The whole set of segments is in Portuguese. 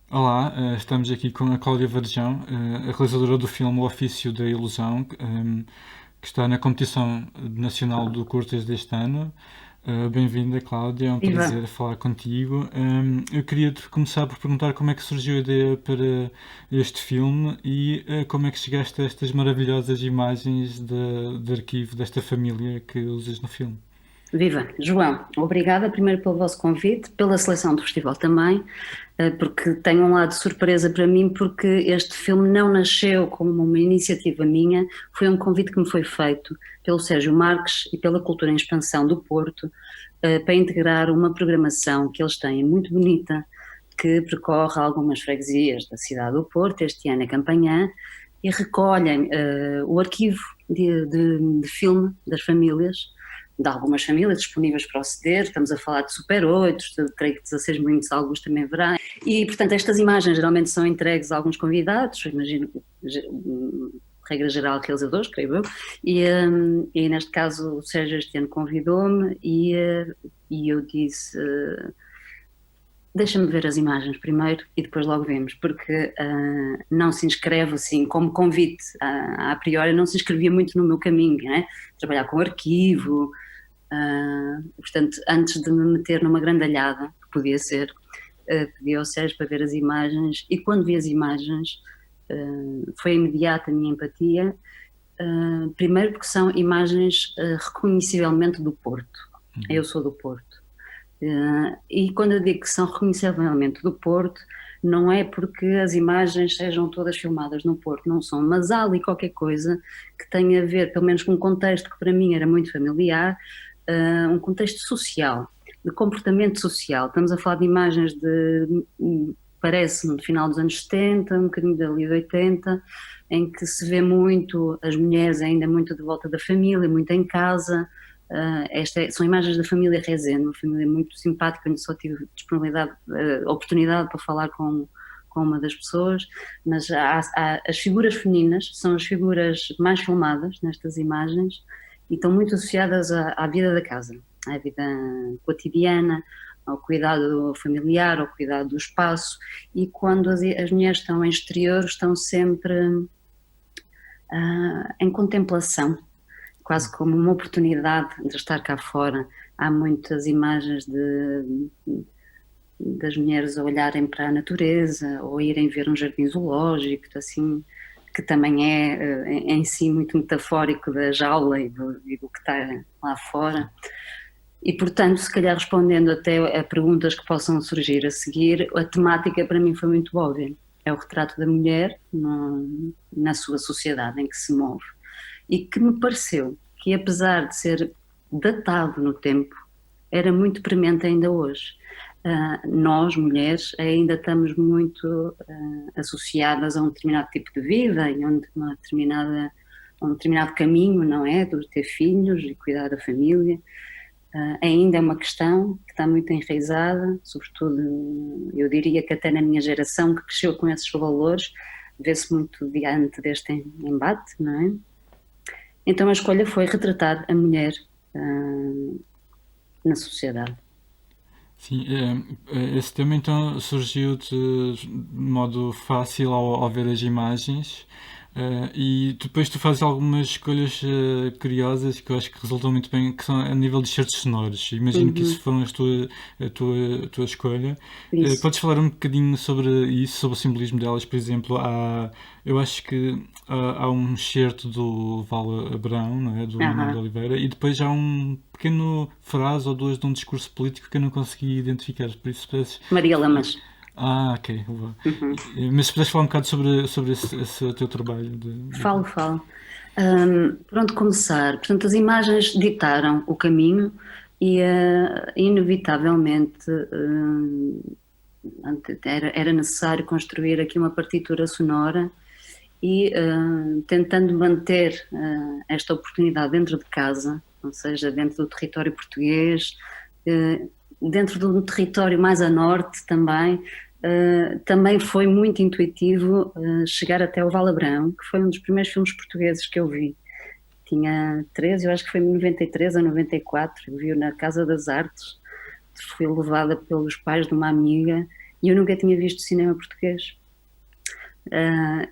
Olá, estamos aqui com a Cláudia Varjão, a realizadora do filme O Ofício da Ilusão, que está na competição nacional do Curtas deste ano. Bem-vinda, Cláudia, é um Viva! prazer falar contigo. Eu queria começar por perguntar como é que surgiu a ideia para este filme e como é que chegaste a estas maravilhosas imagens de arquivo desta família que usas no filme. Viva! João, obrigada primeiro pelo vosso convite, pela seleção do festival também, porque tem um lado de surpresa para mim, porque este filme não nasceu como uma iniciativa minha, foi um convite que me foi feito pelo Sérgio Marques e pela Cultura em Expansão do Porto, para integrar uma programação que eles têm muito bonita, que percorre algumas freguesias da cidade do Porto, este ano é Campanhã, e recolhem o arquivo de filme das famílias, de algumas famílias disponíveis para o ceder, estamos a falar de Super 8, de, creio que 16 milímetros alguns também haverá, e portanto estas imagens geralmente são entregues a alguns convidados, imagino, regra geral realizadores, creio eu, e neste caso o Sérgio este ano convidou-me e eu disse, deixa-me ver as imagens primeiro e depois logo vemos, porque não se inscreve assim como convite, a priori não se inscrevia muito no meu caminho, né? Trabalhar com arquivo, portanto, antes de me meter numa grandalhada, que podia ser, pedi ao Sérgio para ver as imagens e quando vi as imagens foi imediata a minha empatia, primeiro porque são imagens reconhecivelmente do Porto, eu sou do Porto. E quando eu digo que são reconhecivelmente do Porto, não é porque as imagens sejam todas filmadas no Porto, não são, mas há ali qualquer coisa que tenha a ver, pelo menos com um contexto que para mim era muito familiar, um contexto social, de comportamento social. Estamos a falar de imagens parece-me, do final dos anos 70, um bocadinho dali de 80, em que se vê muito as mulheres ainda muito de volta da família, muito em casa. São imagens da família Rezende, uma família muito simpática, onde só tive disponibilidade, oportunidade para falar com uma das pessoas, mas as figuras femininas são as figuras mais filmadas nestas imagens e estão muito associadas à vida da casa, à vida cotidiana, ao cuidado familiar, ao cuidado do espaço, e quando as mulheres estão em exterior estão sempre em contemplação, quase como uma oportunidade de estar cá fora. Há muitas imagens das mulheres a olharem para a natureza ou irem ver um jardim zoológico, assim, que também é em si muito metafórico da jaula e do que está lá fora. E, portanto, se calhar respondendo até a perguntas que possam surgir a seguir, a temática para mim foi muito óbvia. É o retrato da mulher na sua sociedade em que se move. E que me pareceu que, apesar de ser datado no tempo, era muito premente ainda hoje. Nós, mulheres, ainda estamos muito associadas a um determinado tipo de vida e a um determinado caminho, não é? De ter filhos e cuidar da família. Ainda é uma questão que está muito enraizada, sobretudo, eu diria que até na minha geração, que cresceu com esses valores, vê-se muito diante deste embate, não é? Então a escolha foi retratar a mulher na sociedade. Sim, esse tema então surgiu de modo fácil ao ver as imagens. E depois tu fazes algumas escolhas curiosas que eu acho que resultam muito bem, que são a nível de certos sonoros. Imagino que isso Uhum, foram a tua escolha. isso. Podes falar um bocadinho sobre isso, sobre o simbolismo delas? Por exemplo, eu acho que há um excerto do Val Abrão, não é? Do Manuel de Aham. Oliveira, e depois há um pequeno frase ou duas de um discurso político que eu não consegui identificar. Por isso, se Maria Lamas. ok, boa. Uhum. Mas se puderes falar um bocado sobre esse teu trabalho Falo, falo. Por onde começar? Portanto, as imagens ditaram o caminho e, inevitavelmente, era necessário construir aqui uma partitura sonora e tentando manter esta oportunidade dentro de casa, ou seja, dentro do território português, dentro de um território mais a norte também, também foi muito intuitivo chegar até o Valabrão, que foi um dos primeiros filmes portugueses que eu vi. Tinha 13, eu acho que foi em 93 ou 94, eu vi-o na Casa das Artes, fui levada pelos pais de uma amiga e eu nunca tinha visto cinema português.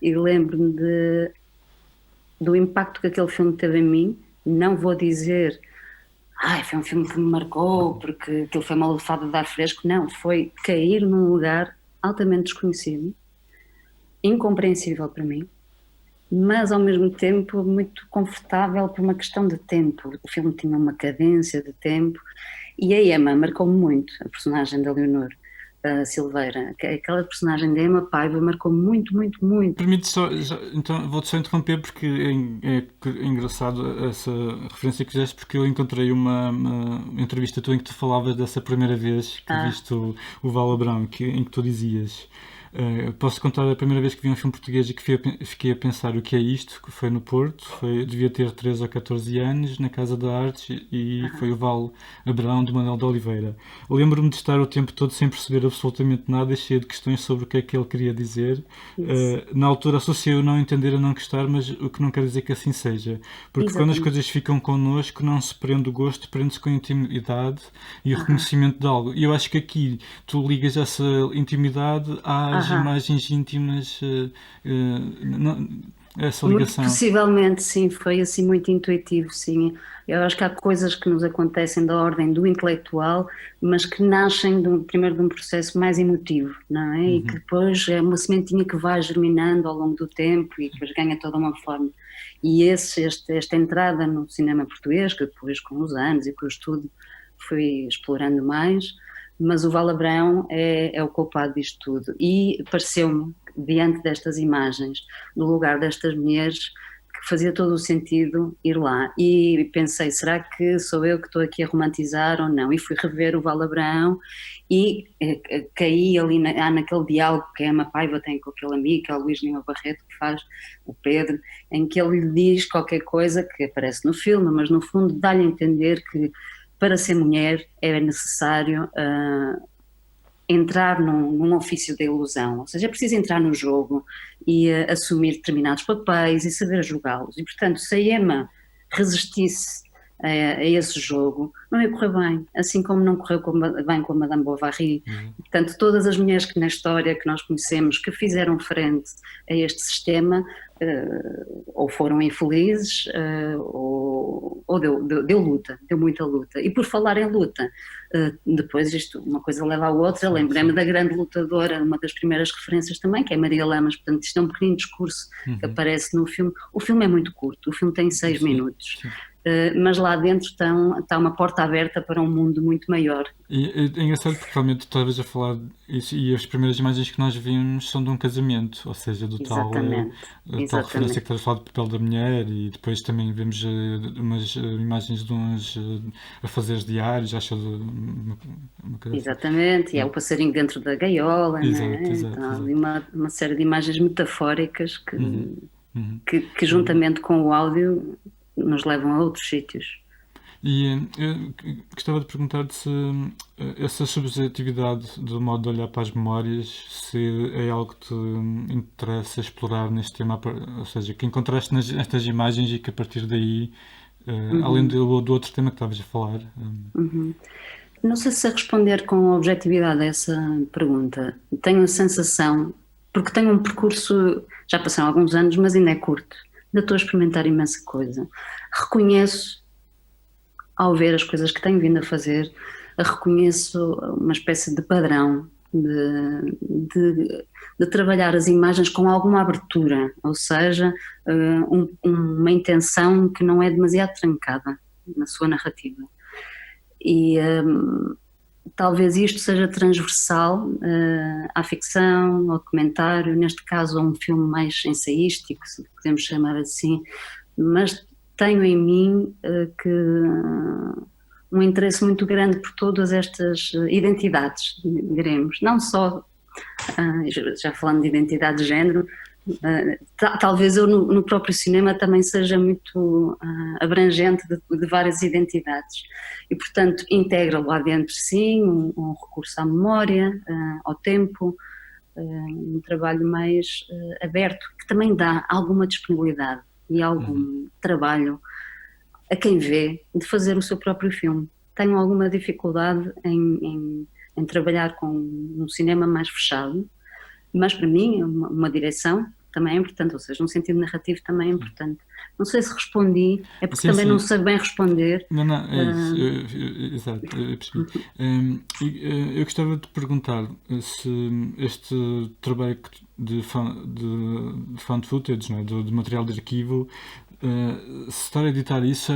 E lembro-me do impacto que aquele filme teve em mim. Não vou dizer, foi um filme que me marcou porque aquilo foi uma lufada de ar fresco. Não, foi cair num lugar altamente desconhecido, incompreensível para mim, mas ao mesmo tempo muito confortável por uma questão de tempo. O filme tinha uma cadência de tempo e a Emma marcou-me muito, a personagem da Leonor Silveira. Aquela personagem da Emma Paiva marcou-me muito, muito, muito. Permite só, então vou-te só interromper porque é engraçado essa referência que fizeste, porque eu encontrei uma entrevista tua em que tu falavas dessa primeira vez que viste o Val Abrão, em que tu dizias: posso contar a primeira vez que vi um filme português e que fiquei a pensar o que é isto, que foi no Porto, devia ter 13 ou 14 anos, na Casa da Artes, e foi o Val Abrão de Manuel de Oliveira. Lembro-me de estar o tempo todo sem perceber absolutamente nada e cheio de questões sobre o que é que ele queria dizer. Na altura associei o não entender a não gostar, mas o que não quer dizer que assim seja. Porque quando as coisas ficam connosco, não se prende o gosto, prende-se com a intimidade e o reconhecimento de algo. E eu acho que aqui tu ligas essa intimidade às imagens íntimas, essa ligação. Muito possivelmente, sim, foi assim muito intuitivo, sim. Eu acho que há coisas que nos acontecem da ordem do intelectual, mas que nascem primeiro de um processo mais emotivo, não é? E que depois é uma sementinha que vai germinando ao longo do tempo e depois ganha toda uma forma. E esta entrada no cinema português, que depois com os anos e com o estudo fui explorando mais, mas o Val Abrão é o culpado disto tudo. E pareceu-me, diante destas imagens, no lugar destas mulheres, que fazia todo o sentido ir lá. E pensei, será que sou eu que estou aqui a romantizar ou não? E fui rever o Val Abrão e caí ali naquele diálogo que a Emma Paiva tem com aquele amigo, que é o Luís Lima Barreto, que faz o Pedro, em que ele lhe diz qualquer coisa que aparece no filme, mas no fundo dá-lhe a entender que para ser mulher é necessário entrar num ofício da ilusão, ou seja, é preciso entrar no jogo e assumir determinados papéis e saber jogá-los. E, portanto, se a Emma resistisse a esse jogo, não ia correr bem, assim como não correu bem com a Madame Bovary. Portanto, todas as mulheres que na história que nós conhecemos que fizeram frente a este sistema ou foram infelizes ou deu luta, deu muita luta. E por falar em luta, depois uma coisa leva à outra. Lembrei-me da grande lutadora, uma das primeiras referências também, que é Maria Lamas. Portanto, isto é um pequenino discurso que aparece no filme. O filme é muito curto, o filme tem 6 minutos. Mas lá dentro está uma porta aberta para um mundo muito maior. E é engraçado porque realmente tu estavas a falar isso, e as primeiras imagens que nós vimos são de um casamento, ou seja, do tal referência que estavas a falar do papel da mulher, e depois também vemos umas imagens de uns afazeres diários, acho uma coisa Exatamente, assim. e é o passarinho dentro da gaiola, Exato, né? exato, Então, exato. ali uma série de imagens metafóricas que juntamente com o áudio nos levam a outros sítios. E eu gostava de perguntar-te se essa subjetividade do modo de olhar para as memórias, se é algo que te interessa explorar neste tema, ou seja, que encontraste nestas imagens e que a partir daí, além do outro tema que estavas a falar. Não sei se a responder com objetividade a essa pergunta. Tenho a sensação, porque tenho um percurso, já passaram alguns anos, mas ainda é curto, ainda estou a experimentar imensa coisa. Reconheço, ao ver as coisas que tenho vindo a fazer, reconheço uma espécie de padrão de trabalhar as imagens com alguma abertura, ou seja, uma intenção que não é demasiado trancada na sua narrativa. E talvez isto seja transversal à ficção, ao documentário, neste caso a um filme mais ensaístico, se podemos chamar assim, mas tenho em mim um interesse muito grande por todas estas identidades, diremos, não só, já falando de identidade de género, talvez eu no próprio cinema também seja muito abrangente de várias identidades e, portanto, integra lá dentro, sim, um recurso à memória, ao tempo, um trabalho mais aberto, que também dá alguma disponibilidade e algum trabalho a quem vê de fazer o seu próprio filme. Tenho alguma dificuldade em em trabalhar com um cinema mais fechado, mas para mim uma direção também é importante, ou seja, um sentido narrativo também é importante. Não sei se respondi, é porque Sim, também não sim. sei bem responder. Não, não, é isso. Ah, Exato, eu percebi. Eu gostava de te perguntar se este trabalho de found footage, não é? De material de arquivo, se estar a editar isso,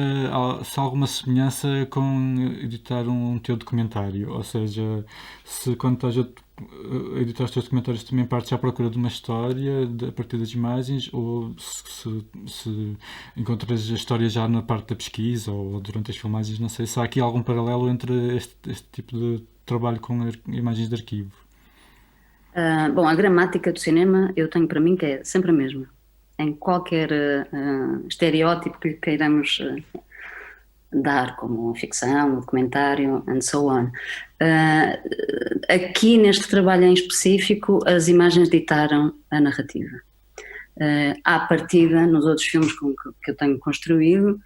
se há alguma semelhança com editar um teu documentário. Ou seja, se quando estás a editar os teus documentários também partes à procura de uma história a partir das imagens, ou se encontras a história já na parte da pesquisa ou durante as filmagens, não sei se há aqui algum paralelo entre este tipo de trabalho com imagens de arquivo. bom, a gramática do cinema eu tenho para mim que é sempre a mesma. Em qualquer estereótipo que queiramos dar, como ficção, documentário, and so on. Aqui neste trabalho em específico, as imagens ditaram a narrativa. À partida, nos outros filmes que eu tenho construído,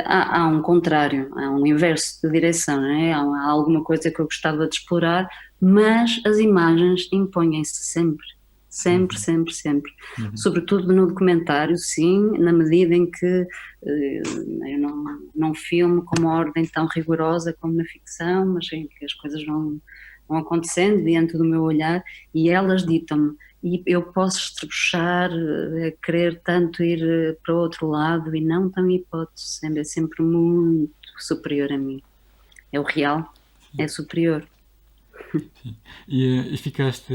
há um contrário, há um inverso de direção, não é? Há alguma coisa que eu gostava de explorar, mas as imagens impõem-se sempre. Sempre, Uhum. sempre, sempre. Uhum. Sobretudo no documentário, sim, na medida em que eu não filmo com uma ordem tão rigorosa como na ficção, mas em que as coisas vão acontecendo diante do meu olhar e elas ditam-me. E eu posso estrebuchar, querer tanto ir para o outro lado e não tenho hipótese, é sempre muito superior a mim. É o real, é superior. Sim. E ficaste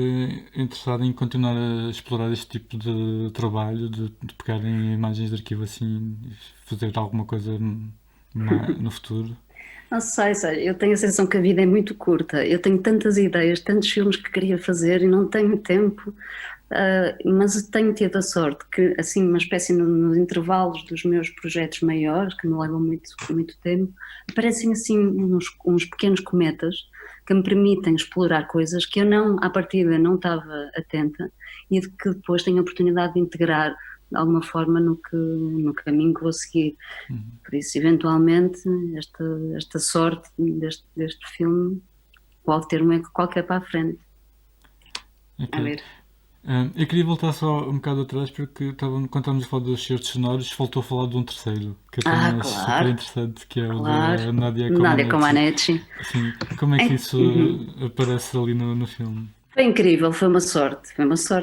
interessado em continuar a explorar este tipo de trabalho, de pegar em imagens de arquivo assim e fazer alguma coisa no futuro? Não sei, eu tenho a sensação que a vida é muito curta. Eu tenho tantas ideias, tantos filmes que queria fazer e não tenho tempo. Mas tenho tido a sorte que, assim, uma espécie nos intervalos dos meus projetos maiores, que me levam muito, muito tempo, aparecem assim uns pequenos cometas que me permitem explorar coisas que eu não, à partida, não estava atenta e de que depois tenho a oportunidade de integrar de alguma forma no caminho que vou seguir. Uhum. Por isso, eventualmente, esta sorte deste filme pode ter um eco qualquer para a frente. A Ok. ver. Eu queria voltar só um bocado atrás porque quando estávamos a falar dos certos sonoros, faltou a falar de um terceiro, que eu também acho super Claro, interessante, que é o claro. da Nadia Nádia Comaneci. Comaneci. Sim, como é que isso Uhum. aparece ali no filme? Foi incrível, foi uma sorte,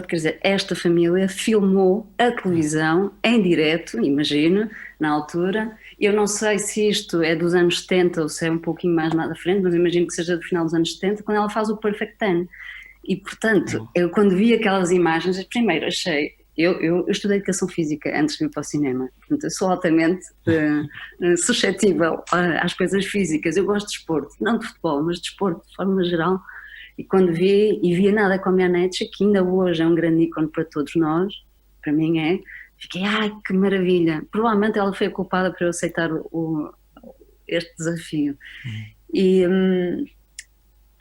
quer dizer, esta família filmou a televisão em direto, imagino, na altura. Eu não sei se isto é dos anos 70 ou se é um pouquinho mais na frente, mas imagino que seja do final dos anos 70, quando ela faz o Perfect Ten. E, portanto, Oh, eu quando vi aquelas imagens, primeiro achei. Eu estudei educação física antes de ir para o cinema, portanto, eu sou altamente suscetível às coisas físicas. Eu gosto de desporto, não de futebol, mas de desporto de forma geral. E quando vi a Nada com a Netes, que ainda hoje é um grande ícone para todos nós, para mim é, fiquei, ai que maravilha. Provavelmente ela foi a culpada por eu aceitar este desafio. uhum, E, hum,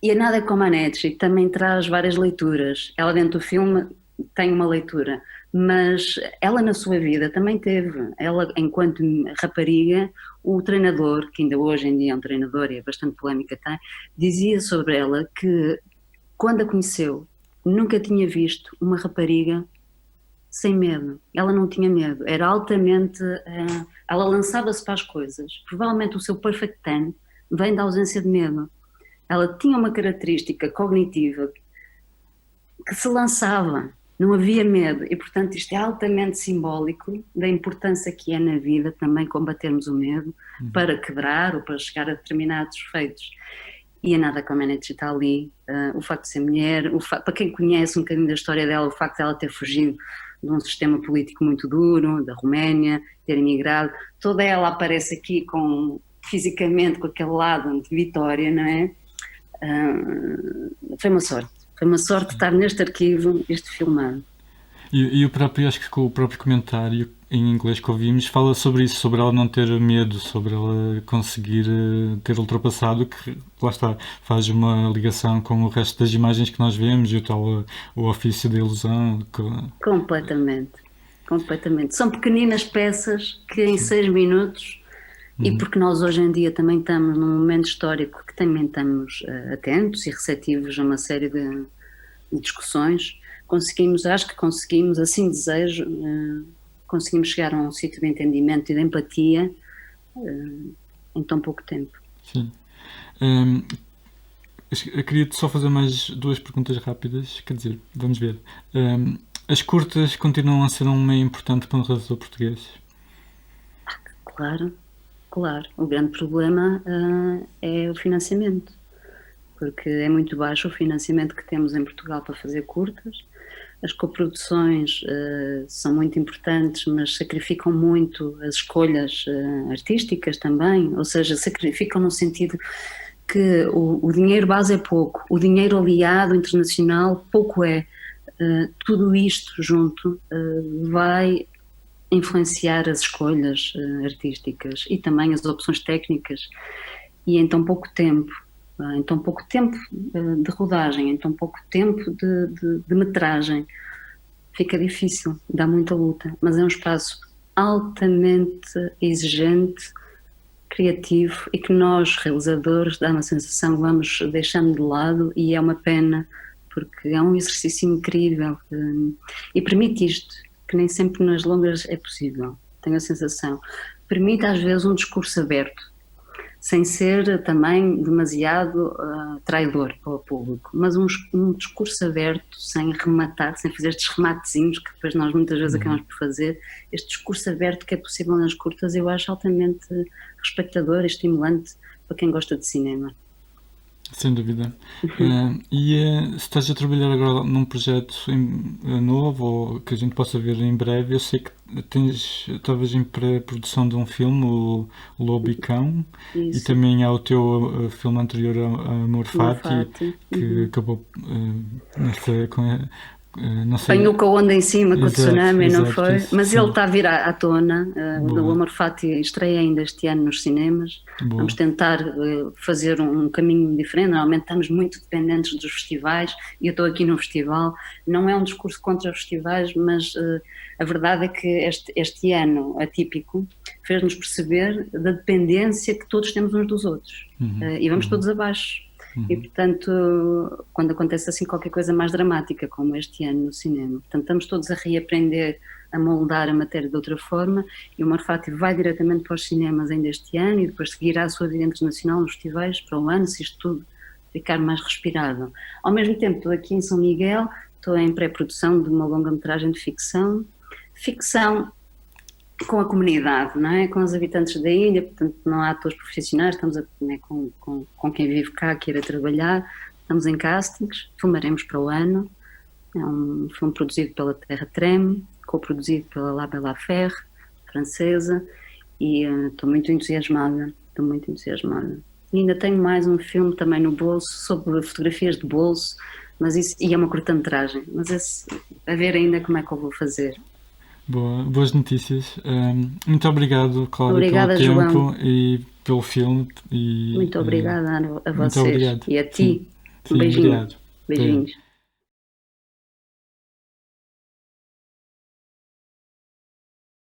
e a Nada como a Netchi também traz várias leituras. Ela dentro do filme tem uma leitura, mas ela na sua vida também teve. Ela, enquanto rapariga, o treinador, que ainda hoje em dia é um treinador e é bastante polémica tem, dizia sobre ela que quando a conheceu nunca tinha visto uma rapariga sem medo. Ela não tinha medo, era altamente. Ela lançava-se para as coisas. Provavelmente o seu perfect ten vem da ausência de medo. Ela tinha uma característica cognitiva que se lançava, não havia medo, e portanto isto é altamente simbólico da importância que é na vida também combatermos o medo uhum. para quebrar ou para chegar a determinados feitos. E a Nada Comaneci está ali, o facto de ser mulher, para quem conhece um bocadinho da história dela, o facto de ela ter fugido de um sistema político muito duro, da Roménia, ter emigrado, toda ela aparece aqui fisicamente com aquele lado de vitória, não é? Foi uma sorte. Foi uma sorte estar neste arquivo, este filmado. E o próprio, acho que com o próprio comentário em inglês que ouvimos fala sobre isso, sobre ela não ter medo, sobre ela conseguir ter ultrapassado, que lá está, faz uma ligação com o resto das imagens que nós vemos e o tal o ofício da ilusão. Completamente. Completamente. São pequeninas peças que em Sim. 6 minutos E porque nós hoje em dia também estamos num momento histórico que também estamos atentos e receptivos a uma série de discussões, acho que conseguimos, assim desejo, conseguimos chegar a um sítio de entendimento e de empatia em tão pouco tempo. Sim. Eu queria só fazer mais 2 perguntas rápidas, quer dizer, vamos ver. As curtas continuam a ser um meio importante para um realizador português? Claro, claro. O grande problema é o financiamento, porque é muito baixo o financiamento que temos em Portugal para fazer curtas. As coproduções são muito importantes, mas sacrificam muito as escolhas artísticas também, ou seja, sacrificam no sentido que o dinheiro base é pouco, o dinheiro aliado internacional pouco é. Tudo isto junto vai influenciar as escolhas artísticas e também as opções técnicas, e em tão pouco tempo de rodagem, em tão pouco tempo de metragem, fica difícil, dá muita luta, mas é um espaço altamente exigente, criativo, e que nós, realizadores, dá uma sensação que vamos deixando de lado, e é uma pena, porque é um exercício incrível e permite isto, que nem sempre nas longas é possível, tenho a sensação. Permite às vezes um discurso aberto, sem ser também demasiado traidor para o público, mas um discurso aberto, sem rematar, sem fazer estes rematezinhos que depois nós muitas vezes acabamos por fazer. Este discurso aberto que é possível nas curtas eu acho altamente respeitador e estimulante para quem gosta de cinema. Sem dúvida. Se estás a trabalhar agora num projeto novo ou que a gente possa ver em breve, eu sei que estavas em pré-produção de um filme, o Lobo e Cão, Isso. E também há o teu filme anterior, Amor Fati, que acabou não sei. Apanhou com a onda em cima, com o tsunami, não exato, foi? isso, Mas sim. ele está a vir à tona. Boa. O Amor Fati estreia ainda este ano nos cinemas. Boa. Vamos tentar fazer um caminho diferente. Normalmente estamos muito dependentes dos festivais e eu estou aqui num festival. Não é um discurso contra os festivais, mas a verdade é que este ano atípico fez-nos perceber da dependência que todos temos uns dos outros. E vamos todos abaixo. E, portanto, quando acontece assim qualquer coisa mais dramática, como este ano no cinema, portanto, estamos todos a reaprender a moldar a matéria de outra forma, e o Amor Fati vai diretamente para os cinemas ainda este ano e depois seguirá a sua vida internacional nos festivais para o ano, se isto tudo ficar mais respirado. Ao mesmo tempo, estou aqui em São Miguel, estou em pré-produção de uma longa-metragem de ficção com a comunidade, não é? Com os habitantes da ilha, portanto não há atores profissionais, estamos com quem vive cá, queira trabalhar, estamos em castings, filmaremos para o ano, é um filme produzido pela Terra Treme, co-produzido pela La Belle Affaire, francesa, e estou muito entusiasmada. E ainda tenho mais um filme também no bolso, sobre fotografias de bolso, mas isso, e é uma curta-metragem, mas esse, a ver ainda como é que eu vou fazer. Boas notícias. Muito obrigado, Cláudia, Obrigada, pelo tempo João. E pelo filme. Muito obrigada a vocês muito obrigado. e a ti. Sim, Um beijinho. obrigado. Beijinhos.